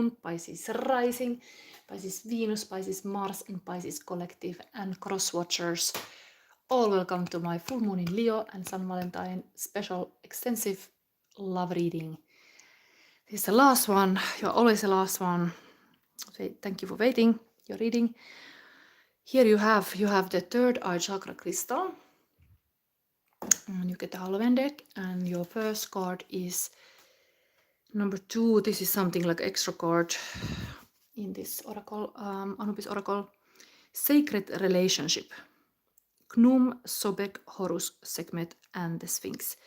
Moon, Pisces Rising, Pisces Venus, Pisces Mars, and Pisces Collective and Cross Watchers. All welcome to my full moon in Leo and S.Valentine special extensive love reading. This is the last one. You're always the last one. So thank you for waiting. Your reading. Here you have the third eye chakra crystal. And you get the Halloween deck, and your first card is number 2. This is something like extra card in this oracle, Anubis oracle. Sacred relationship. Gnum, Sobek, Horus, Sekhmet, and the Sphinx.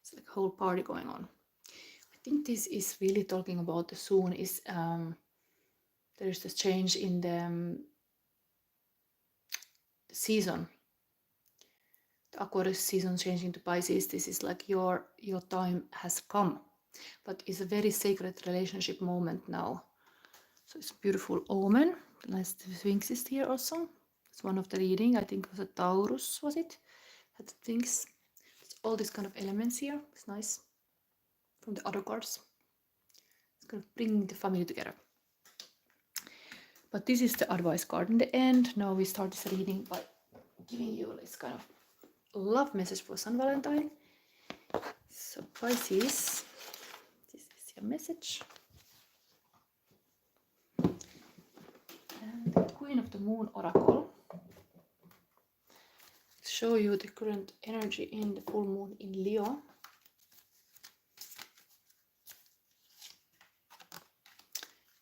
It's like a whole party going on. I think this is really talking about the soon is there's this change in the season. The Aquarius season changing to Pisces. This is like your time has come, but it's a very sacred relationship moment now. So it's a beautiful omen. Nice Sphinx is here also. It's one of the reading. I think it was a Taurus, was it? Had the Sphinx. It's all these kind of elements here. It's nice. From the other cards. It's going to bring the family together. But this is the advice card in the end. Now we start this reading by giving you this kind of love message for S.Valentine. So Pisces, this is your message. And the Queen of the Moon oracle show you the current energy in the full moon in Leo.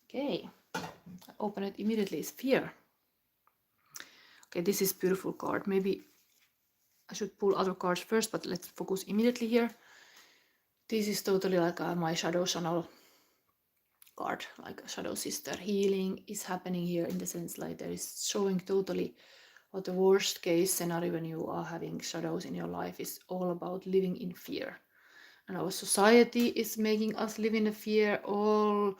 Okay, I open it immediately. It's fear. Okay, this is beautiful card. Maybe I should pull other cards first, but let's focus immediately here. This is totally like my shadow channel card, like a shadow sister. Healing is happening here in the sense like there is showing totally what the worst case scenario when you are having shadows in your life is all about living in fear. And our society is making us live in a fear. All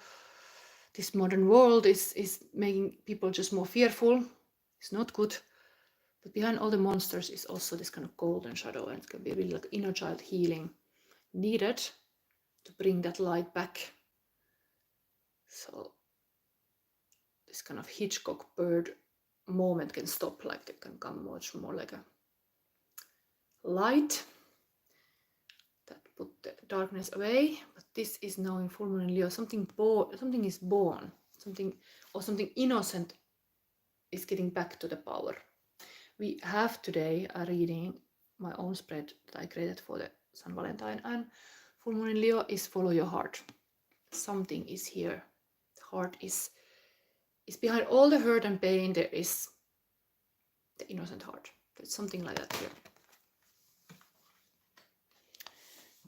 this modern world is making people just more fearful. It's not good. But behind all the monsters is also this kind of golden shadow, and it can be really like inner child healing needed to bring that light back. So this kind of Hitchcock bird moment can stop, like it can come much more like a light that put the darkness away. But this is now in full moon in Leo. Something is born, something innocent is getting back to the power. We have today a reading, my own spread that I created for the S.Valentine and full moon in Leo is follow your heart. Something is here. The heart is behind all the hurt and pain. There is the innocent heart. There's something like that here.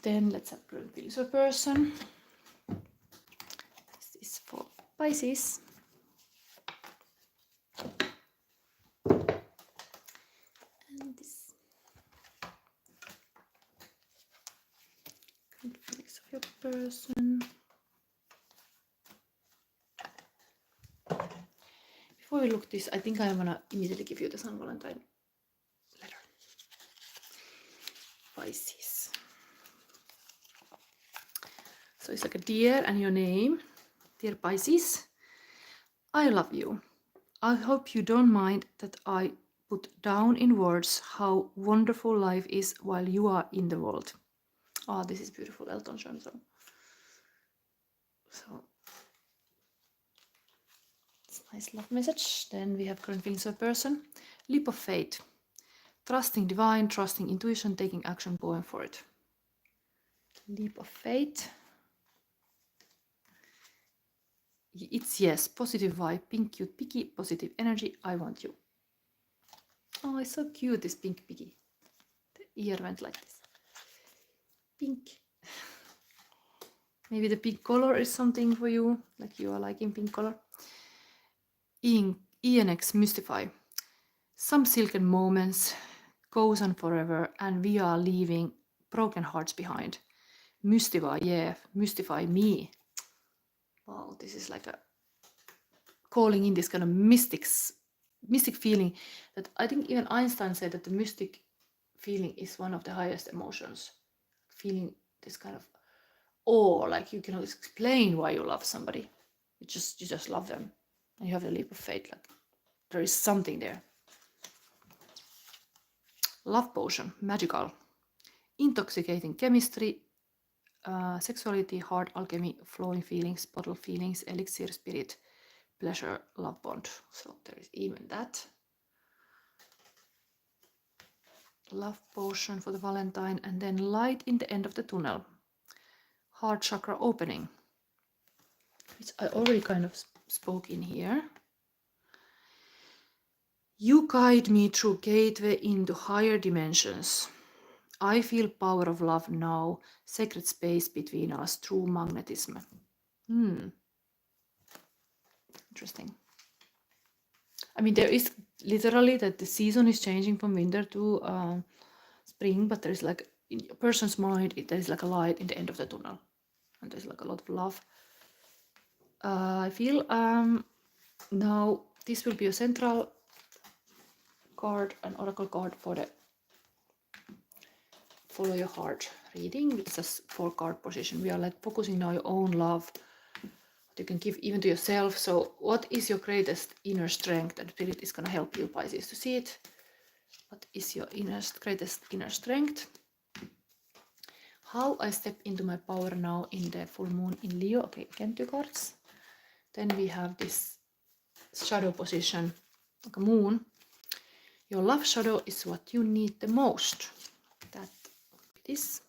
Then let's have a feelings of a person. This is for Pisces. And this feelings of your person. Before we look this, I think I wanna immediately give you the S.Valentine letter. Pisces. So it's like a dear and your name. Dear Pisces, I love you. I hope you don't mind that I put down in words how wonderful life is while you are in the world. Oh, this is beautiful, Elton John song. So it's a nice love message. Then we have current feelings of a person. Leap of faith. Trusting divine, trusting intuition, taking action, going for it. Leap of faith. It's yes, positive vibe, pink, cute, picky, positive energy, I want you. Oh, it's so cute, this pink piggy. The ear went like this. Pink. Maybe the pink color is something for you, like you are liking pink color. ENX, mystify. Some silken moments goes on forever and we are leaving broken hearts behind. Mystify, yeah, mystify me. Wow, this is like a calling in this kind of mystic feeling that I think even Einstein said that the mystic feeling is one of the highest emotions. Feeling this kind of awe, like you cannot explain why you love somebody. You just love them, and you have the leap of faith. Like there is something there. Love potion, magical, intoxicating chemistry, sexuality, heart, alchemy, flowing feelings, bottle feelings, elixir, spirit, pleasure, love bond. So there is even that. Love potion for the Valentine, and then light in the end of the tunnel. Heart chakra opening, which I already kind of spoke in here. You guide me through gateway into higher dimensions. I feel power of love now, sacred space between us, true magnetism. Interesting. I mean, there is literally that the season is changing from winter to spring, but there's like, in a person's mind, there's like a light in the end of the tunnel. And there's like a lot of love. I feel now this will be a central card, an oracle card for the follow your heart reading. It's a 4-card position. We are like focusing now your own love that you can give even to yourself. So what is your greatest inner strength? And Spirit is going to help you, Pisces, to see it. What is your greatest inner strength? How I step into my power now in the full moon in Leo. Okay, again 2 cards. Then we have this shadow position, like a moon. Your love shadow is what you need the most. That this.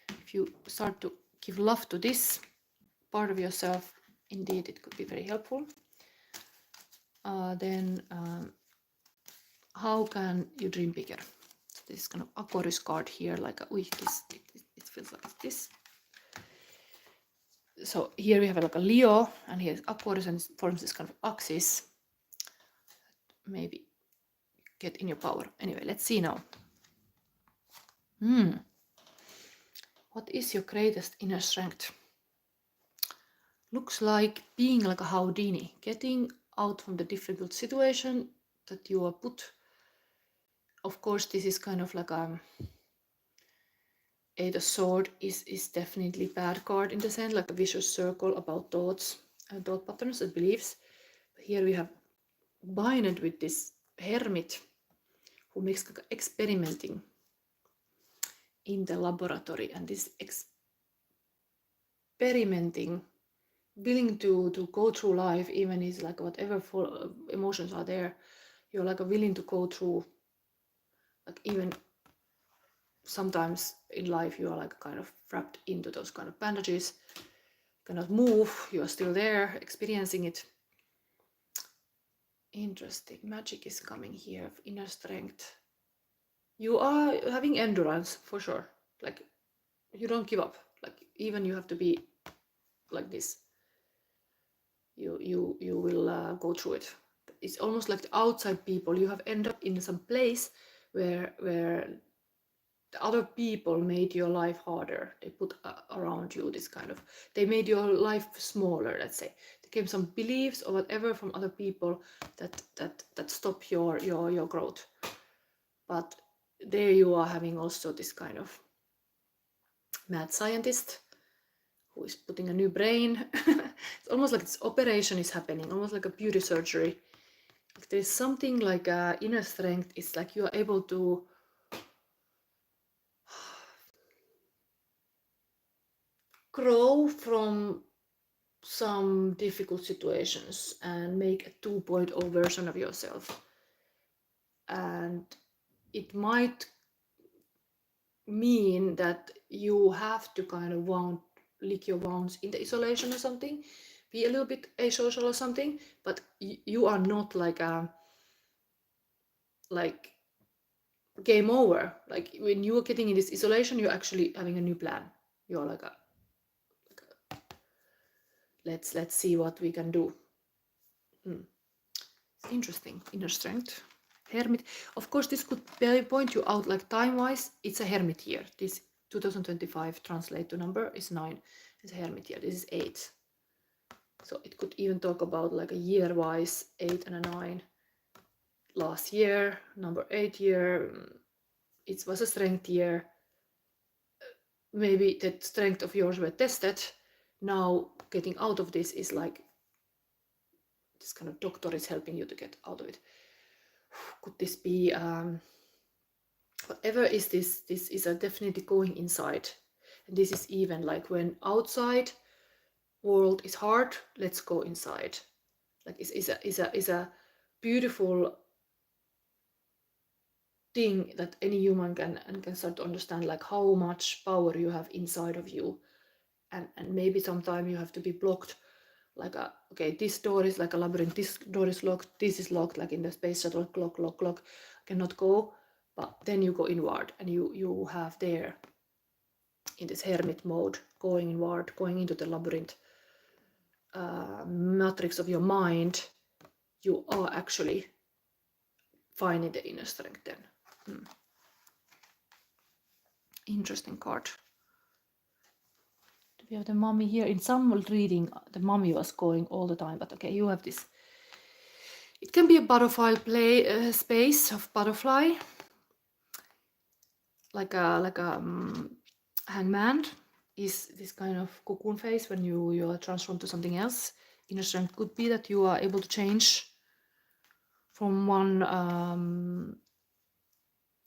If you start to give love to this part of yourself, indeed it could be very helpful. Then how can you dream bigger? So this kind of Aquarius card here, like it feels like this. So here we have like a Leo, and here's Aquarius, and it forms this kind of axis. Maybe get in your power. Anyway, let's see now. What is your greatest inner strength? Looks like being like a Houdini, getting out from the difficult situation that you are put. Of course, this is kind of like a Eight of Swords is definitely bad card in the sense, like a vicious circle about thoughts and thought patterns and beliefs. But here we have combined with this Hermit who makes like experimenting in the laboratory, and this experimenting, willing to go through life, even is like whatever emotions are there, you're like willing to go through, like even sometimes in life you are like kind of wrapped into those kind of bandages, cannot move, you are still there experiencing it. Interesting. Magic is coming here. Inner strength. You are having endurance for sure. Like you don't give up. Like even you have to be like this. You will go through it. It's almost like the outside people. You have ended up in some place where the other people made your life harder. They put around you this kind of, they made your life smaller, let's say. There came some beliefs or whatever from other people that stop your growth. But there you are having also this kind of mad scientist who is putting a new brain. It's almost like this operation is happening, almost like a beauty surgery. Like there's something like inner strength. It's like you are able to grow from some difficult situations and make a 2.0 version of yourself. And it might mean that you have to kind of lick your wounds in the isolation or something, be a little bit asocial or something, but you are not like game over. Like when you are getting in this isolation, you're actually having a new plan. You're like let's see what we can do. It's interesting. Inner strength. Hermit. Of course, this could point you out like time-wise. It's a Hermit year. This 2025 translate to number is 9. It's a Hermit year. This is 8. So it could even talk about like a year-wise 8 and a 9. Last year, number 8 year. It was a strength year. Maybe that strength of yours were tested. Now getting out of this is like this kind of doctor is helping you to get out of it. Could this be whatever is this is definitely going inside, and this is even like when outside world is hard, let's go inside. Like is a beautiful thing that any human can start to understand, like how much power you have inside of you, and maybe sometime you have to be blocked, like okay, this door is like a labyrinth, this door is locked, this is locked, like in the space shuttle, lock, cannot go. But then you go inward, and you have there in this hermit mode, going inward, going into the labyrinth matrix of your mind, you are actually finding the inner strength then. Interesting card. We have the mummy here. In some reading, the mummy was going all the time, but okay, you have this. It can be a butterfly space of butterfly, like a hangman is this kind of cocoon phase when you are transformed to something else. Inner strength could be that you are able to change from one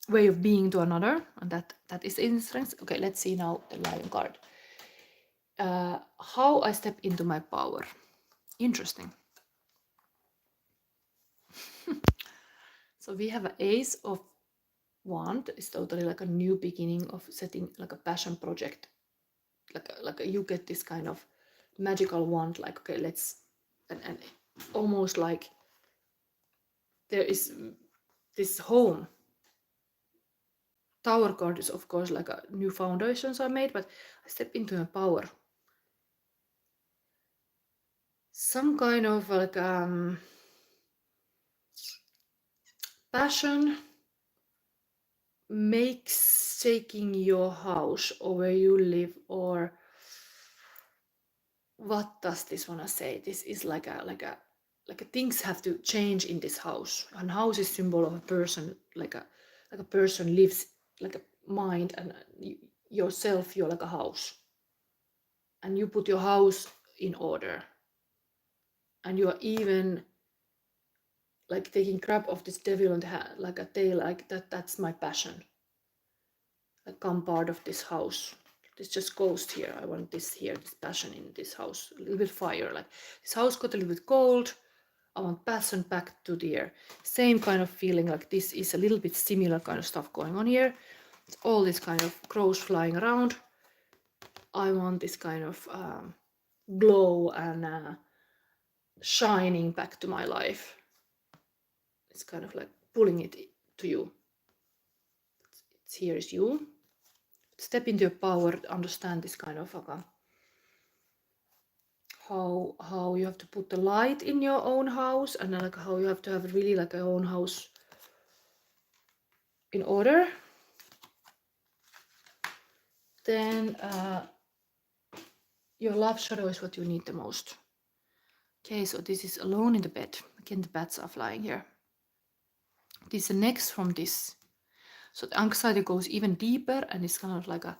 way of being to another, and that is inner strength. Okay, let's see now the Lion card. How I step into my power. Interesting. So we have an Ace of Wand. It's totally like a new beginning of setting like a passion project. Like you get this kind of magical wand, like okay, let's and almost like there is this home. Tower card is of course like a new foundations are made, but I step into my power. Some kind of like passion makes shaking your house or where you live, or what does this wanna say? This is like a things have to change in this house. And house is symbol of a person, like a person lives like a mind, and yourself, you're like a house, and you put your house in order, and you are even like taking grab of this devil on the hand, like a tail, like that's my passion. Like I'm part of this house. This just ghost here. I want this here, this passion in this house. A little bit fire. Like this house got a little bit cold. I want passion back to the air. Same kind of feeling, like this is a little bit similar kind of stuff going on here. It's all this kind of crows flying around. I want this kind of glow and shining back to my life. It's kind of like pulling it to you. It's here is you. Step into your power, understand this kind of how you have to put the light in your own house, and like how you have to have really like your own house in order. Then your love shadow is what you need the most. Okay, so this is alone in the bed. Again, the bats are flying here. This is the next from this. So the anxiety goes even deeper, and it's kind of like a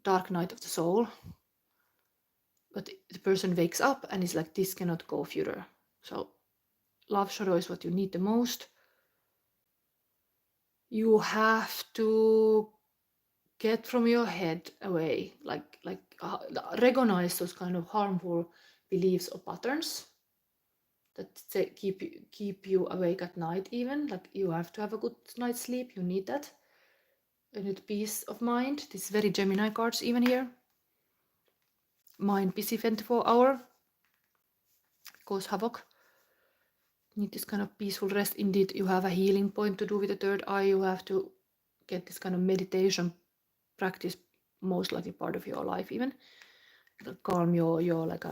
dark night of the soul. But the person wakes up and is like, this cannot go further. So love shadow is what you need the most. You have to get from your head away, like recognize those kind of harmful beliefs or patterns that keep you awake at night. Even like you have to have a good night's sleep. You need that. You need peace of mind. This is very Gemini cards even here. Mind busy 24-hour. Cause havoc. Need this kind of peaceful rest. Indeed, you have a healing point to do with the third eye. You have to get this kind of meditation practice, most likely part of your life even. It'll calm your like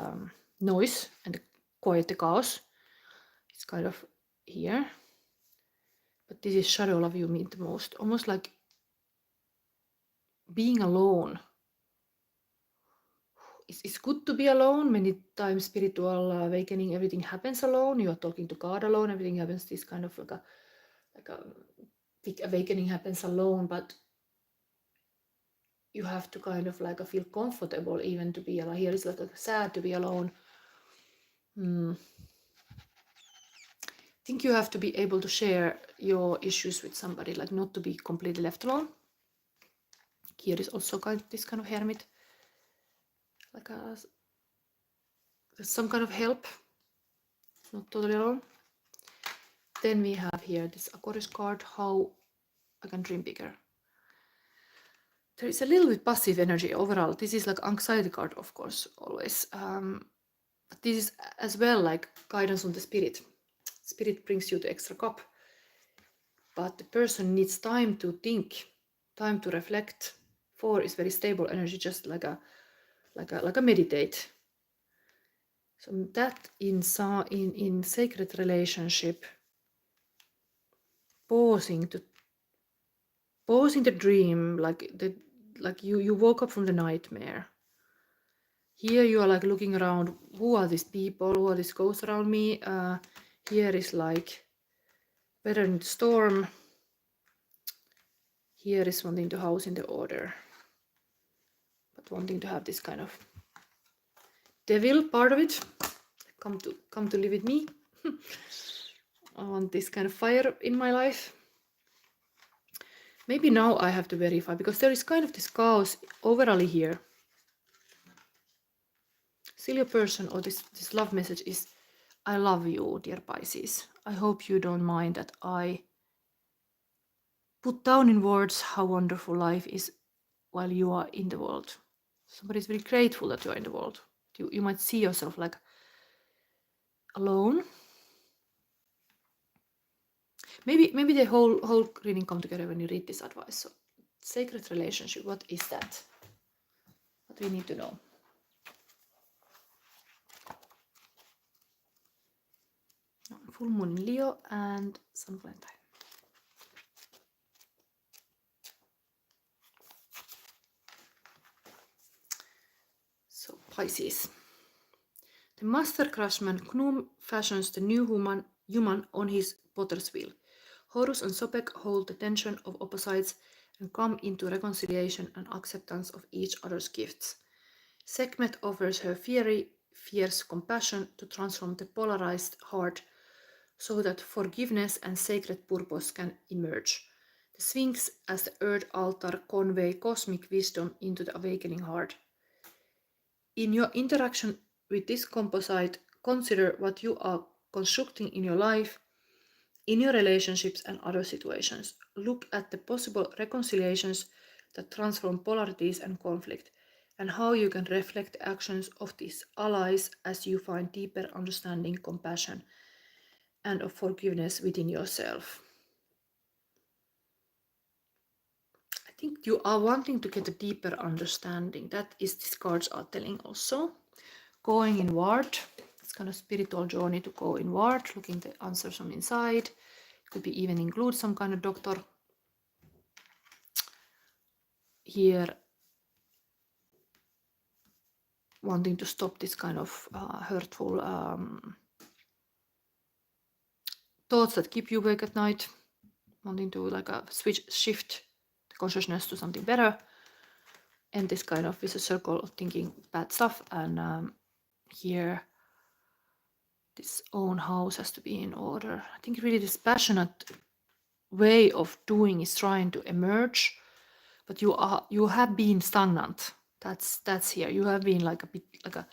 noise and quiet the chaos. It's kind of here. But this is shadow love you meet the most. Almost like being alone. It's good to be alone. Many times spiritual awakening, everything happens alone. You are talking to God alone. Everything happens this kind of like a big awakening happens alone. But you have to kind of like feel comfortable even to be alone. Here it's like sad to be alone. think you have to be able to share your issues with somebody, like not to be completely left alone. Here is also this kind of hermit, like some kind of help, not totally alone. Then we have here this Aquarius card, how I can dream bigger. There is a little bit passive energy overall. This is like anxiety card, of course, always. But this is as well like guidance from the spirit. Spirit brings you the extra cup. But the person needs time to think, time to reflect. 4 is very stable energy, just like a meditate. So that in sacred relationship, pausing the dream, like you woke up from the nightmare. Here you are like looking around, who are these people, who are these ghosts around me? Here is like weather in the storm. Here is wanting to house in the order, but wanting to have this kind of devil part of it. Come to live with me. I want this kind of fire in my life. Maybe now I have to verify, because there is kind of this chaos overall here. Still your person, or this love message is, I love you, dear Pisces. I hope you don't mind that I put down in words how wonderful life is while you are in the world. Somebody is very grateful that you are in the world. You might see yourself like alone. Maybe the whole reading come together when you read this advice. So, sacred relationship, what is that? What we need to know. Full moon in Leo and Sun Valentine. So Pisces. The master craftsman Knum fashions the new human on his potter's wheel. Horus and Sopek hold the tension of opposites and come into reconciliation and acceptance of each other's gifts. Sekhmet offers her fierce compassion to transform the polarized heart so that forgiveness and sacred purpose can emerge. The Sphinx as the earth altar convey cosmic wisdom into the awakening heart. In your interaction with this composite, consider what you are constructing in your life, in your relationships and other situations. Look at the possible reconciliations that transform polarities and conflict, and how you can reflect the actions of these allies as you find deeper understanding, compassion, and of forgiveness within yourself. I think you are wanting to get a deeper understanding. That is, these cards are telling also. Going inward. It's kind of spiritual journey to go inward, looking the answers from inside. It could be even include some kind of doctor. Here, wanting to stop this kind of hurtful thoughts that keep you awake at night. Wanting to like shift the consciousness to something better. And this kind of is a circle of thinking bad stuff. And here, this own house has to be in order. I think really this passionate way of doing is trying to emerge, but you have been stagnant. That's here. You have been like a bit like a.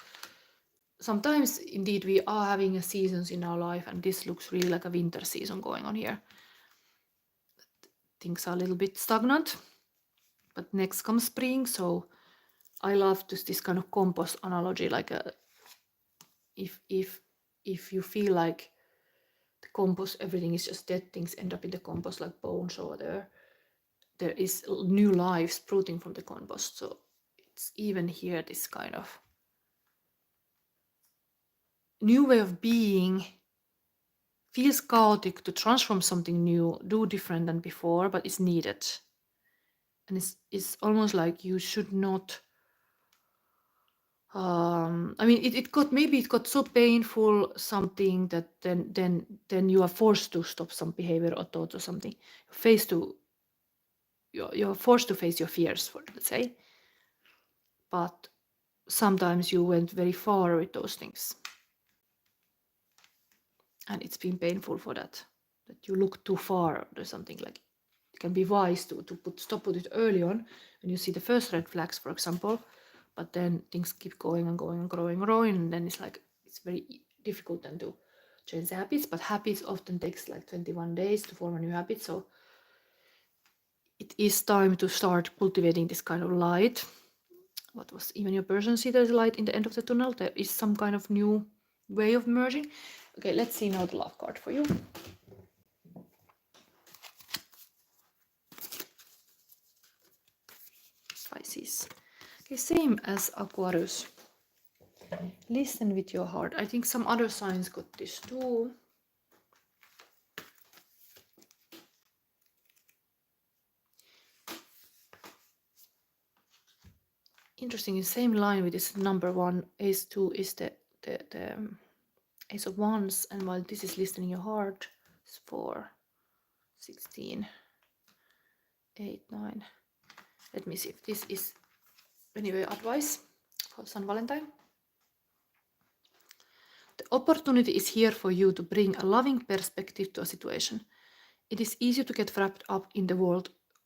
Sometimes indeed we are having a seasons in our life, and this looks really like a winter season going on here. Things are a little bit stagnant, but next comes spring. So I love this kind of compost analogy, like if you feel like the compost, everything is just dead, things end up in the compost like bones over there. There is new life sprouting from the compost. So it's even here this kind of new way of being. Feels chaotic to transform something new, do different than before, but it's needed. And it's almost like you should not. I mean, it got so painful something that then you are forced to stop some behavior or thought or something. You're forced to face your fears, let's say. But sometimes you went very far with those things. and it's been painful for that you look too far or something. Like, it can be wise to stop it early on when you see the first red flags, for example, but then things keep going and going and growing, and then it's like it's very difficult then to change the habits. But habits often takes like 21 days to form a new habit, so it is time to start cultivating this kind of light. What was even your person see there's light in the end of the tunnel? There is some kind of new way of merging. Okay, let's see now the love card for you. Pisces. Okay, same as Aquarius. Listen with your heart. I think some other signs got this too. Interesting, in the same line with this number 1, Ace 2 is the Ace of Wands, and while this is listening your heart, it's 4, 16, 8, 9. Let me see if this is anyway advice for S.Valentine. The opportunity is here for you to bring a loving perspective to a situation. It is easy to get wrapped up in the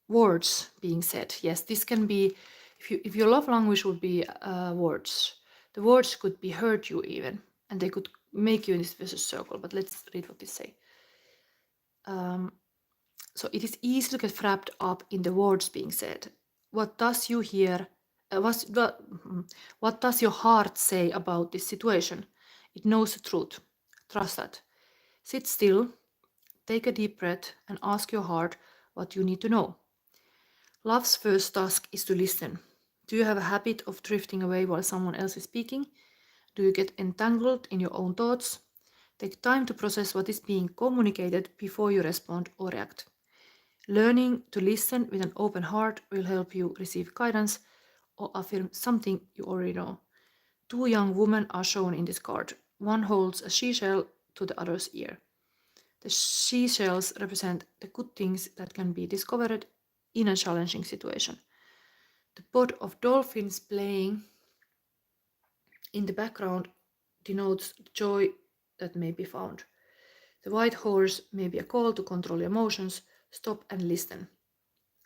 words being said. Yes, this can be, if your love language would be words, the words could be hurt you even, and they could make you in this vicious circle. But let's read what they say. So it is easy to get wrapped up in the words being said. What does you hear? What does your heart say about this situation? It knows the truth. Trust that. Sit still, take a deep breath, and ask your heart what you need to know. Love's first task is to listen. Do you have a habit of drifting away while someone else is speaking? Do you get entangled in your own thoughts? Take time to process what is being communicated before you respond or react. Learning to listen with an open heart will help you receive guidance or affirm something you already know. 2 young women are shown in this card. One holds a seashell to the other's ear. The seashells represent the good things that can be discovered in a challenging situation. The pod of dolphins playing in the background denotes the joy that may be found. The white horse may be a call to control your emotions. Stop and listen.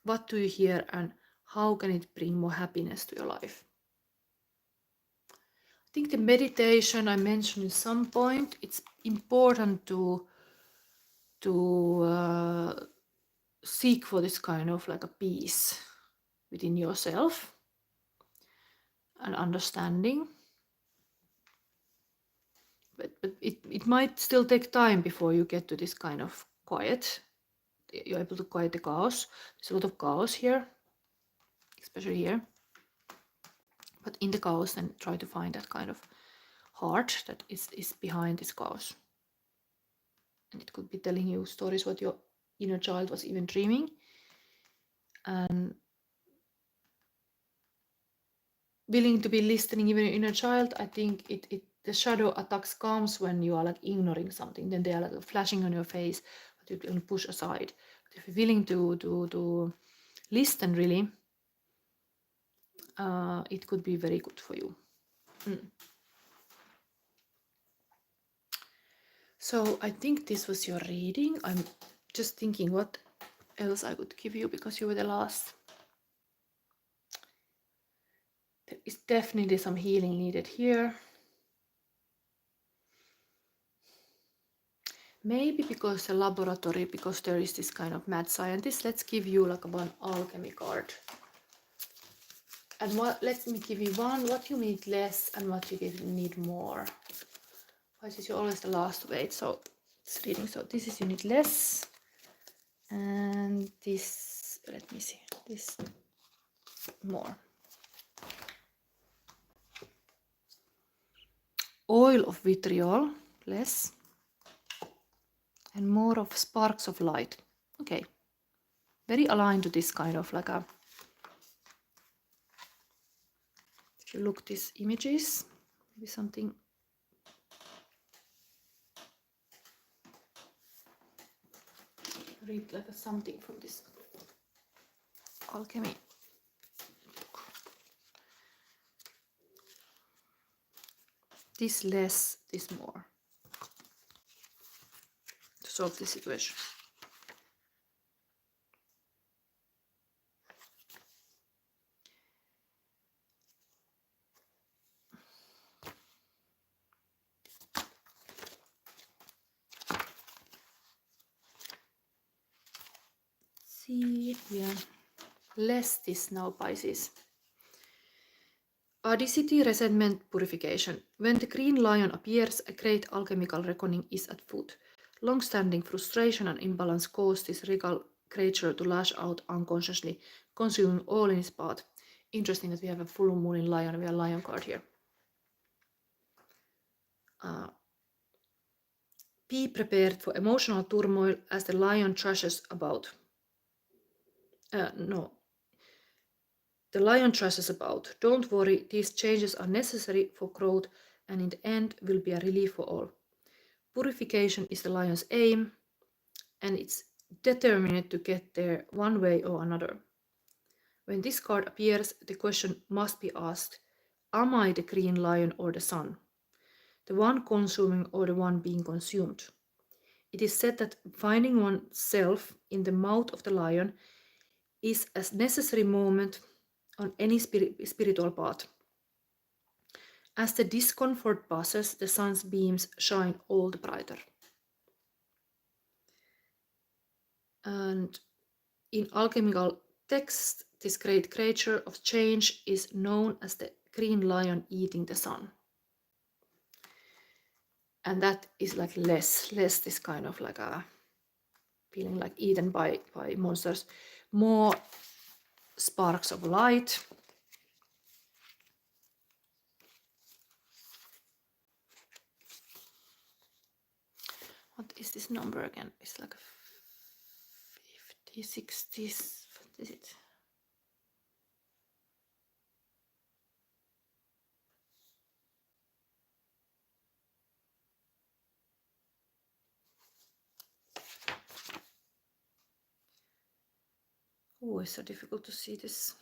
What do you hear, and how can it bring more happiness to your life? I think the meditation I mentioned at some point, it's important to seek for this kind of like a peace within yourself and understanding. But it might still take time before you get to this kind of quiet. You're able to quiet the chaos. There's a lot of chaos here, especially here. But in the chaos, then try to find that kind of heart that is behind this chaos. And it could be telling you stories what your inner child was even dreaming. And willing to be listening even your inner child, I think the shadow attacks comes when you are like ignoring something. Then they are like flashing on your face, but you can push aside. But if you're willing to listen really, it could be very good for you. So I think this was your reading. I'm just thinking what else I could give you because you were the last. There is definitely some healing needed here. Maybe because the laboratory, because there is this kind of mad scientist. Let's give you like one alchemy card. And let me give you one, what you need less and what you need more. Pisces, you're always the last to wait, so it's reading. So this is you need less. And this, let me see, this more. Oil of vitriol, less. And more of sparks of light. Okay. Very aligned to this kind of like a, if you look these images, maybe something. Read like something from this alchemy. This less, this more. solve this situation. See here. Less this now, Pisces. Adicity, resentment, purification. When the green lion appears, a great alchemical reckoning is at foot. Long-standing frustration and imbalance cause this regal creature to lash out unconsciously, consuming all in its path. Interesting that we have a full moon in lion. We have a lion card here. Be prepared for emotional turmoil as the lion thrashes about. The lion thrashes about. Don't worry, these changes are necessary for growth and in the end will be a relief for all. Purification is the lion's aim and it's determined to get there one way or another. When this card appears, the question must be asked, am I the green lion or the sun? The one consuming or the one being consumed? It is said that finding oneself in the mouth of the lion is a necessary moment on any spiritual path. As the discomfort passes, the sun's beams shine all the brighter. And in alchemical text, this great creature of change is known as the green lion eating the sun. And that is like less this kind of like a feeling like eaten by monsters. More sparks of light. What is this number again? It's like 50, 60, what is it? Oh, it's so difficult to see this.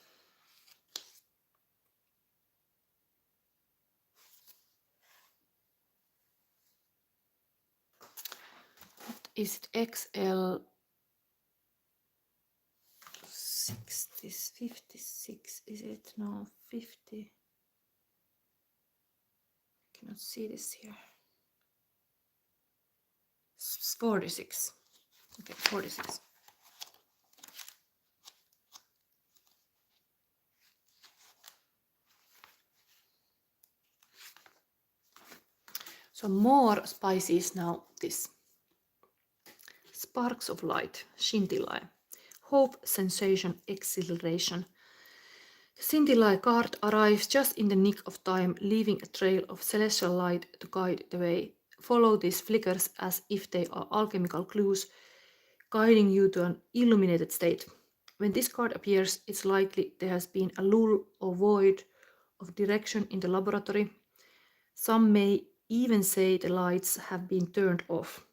What is it? XL 60, 56, is it? No, 50. I cannot see this here. 46. Okay, 46. So more Pisces now, this. Sparks of light, scintilla. Hope, sensation, exhilaration. The scintilla card arrives just in the nick of time, leaving a trail of celestial light to guide the way. Follow these flickers as if they are alchemical clues, guiding you to an illuminated state. When this card appears, it's likely there has been a lull or void of direction in the laboratory. Some may even say the lights have been turned off.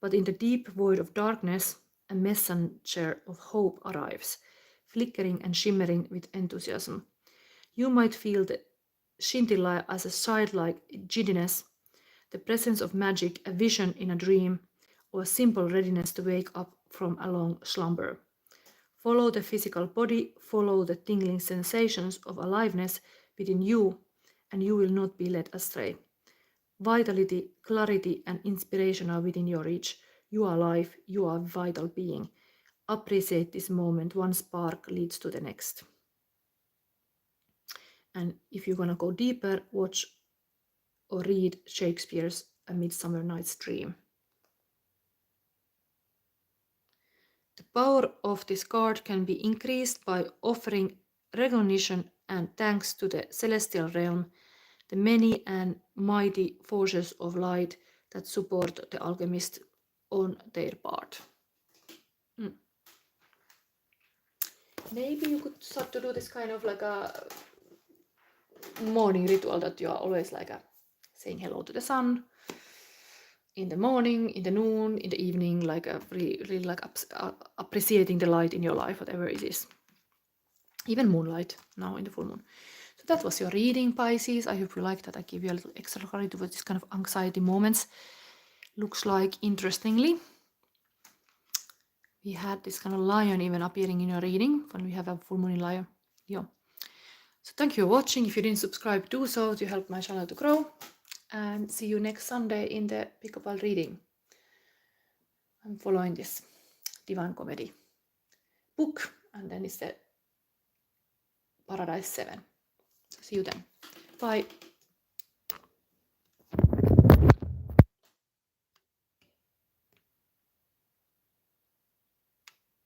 But in the deep void of darkness, a messenger of hope arrives, flickering and shimmering with enthusiasm. You might feel the scintilla as a childlike giddiness, the presence of magic, a vision in a dream, or a simple readiness to wake up from a long slumber. Follow the physical body, follow the tingling sensations of aliveness within you, and you will not be led astray. Vitality, clarity, and inspiration are within your reach. You are life, you are a vital being. Appreciate this moment, one spark leads to the next. And if you're gonna go deeper, watch or read Shakespeare's A Midsummer Night's Dream. The power of this card can be increased by offering recognition and thanks to the celestial realm, the many and mighty forces of light that support the alchemist on their part. Maybe you could start to do this kind of like a morning ritual that you are always like saying hello to the sun in the morning, in the noon, in the evening, like really like appreciating the light in your life, whatever it is. Even moonlight now in the full moon. So that was your reading, Pisces. I hope you liked that. I give you a little extra clarity with this kind of anxiety moments. looks like, interestingly. We had this kind of lion even appearing in your reading when we have a full moon in Lion. Yeah. So thank you for watching. If you didn't subscribe, do so to help my channel to grow. And see you next Sunday in the Pick-a-Ball reading. I'm following this Divine Comedy book, and then it's the Paradise 7. So see you then. Bye.